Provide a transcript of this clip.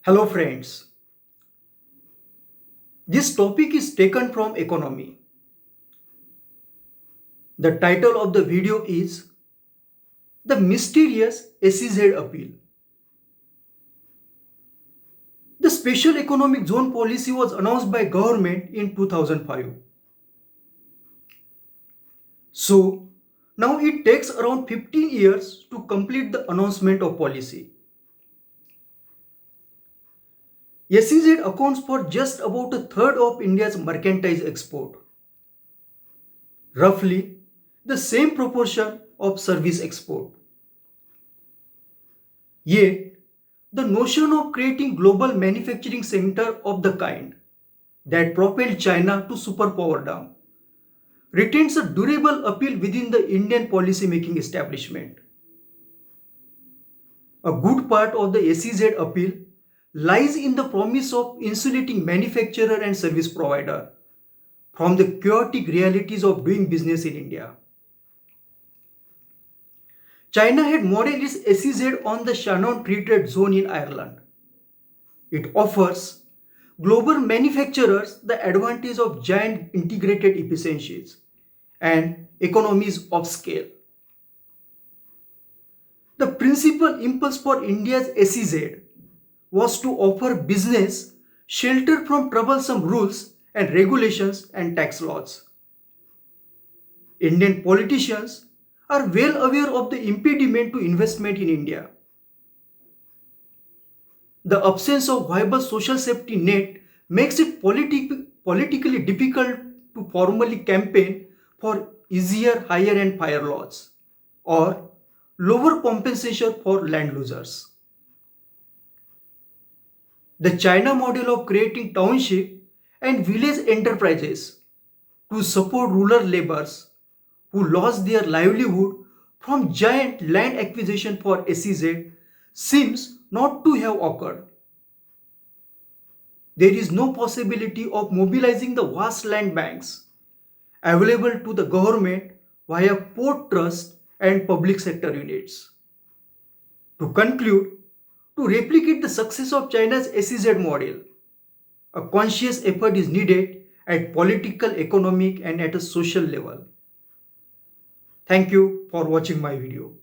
Hello friends, this topic is taken from economy. The title of the video is The Mysterious SEZ Appeal. The Special Economic Zone policy was announced by government in 2005. So, now it takes around 15 years to complete the announcement of policy. SEZ accounts for just about a third of India's mercantile export. Roughly the same proportion of service export. Yet, the notion of creating global manufacturing center of the kind that propelled China to superpowerdom retains a durable appeal within the Indian policy-making establishment. A good part of the SEZ appeal lies in the promise of insulating manufacturer and service provider from the chaotic realities of doing business in India. China had modeled its SEZ on the Shannon Free Trade Zone in Ireland. It offers global manufacturers the advantage of giant integrated efficiencies and economies of scale. The principal impulse for India's SEZ was to offer business shelter from troublesome rules and regulations and tax laws. Indian politicians are well aware of the impediment to investment in India. The absence of viable social safety net makes it politically difficult to formally campaign for easier hire and fire laws or lower compensation for land losers. The China model of creating township and village enterprises to support rural laborers who lost their livelihood from giant land acquisition for SEZ seems not to have occurred. There is no possibility of mobilizing the vast land banks available to the government via port trust and public sector units. To conclude, to replicate the success of China's SEZ model, a conscious effort is needed at political, economic, and at a social level. Thank you for watching my video.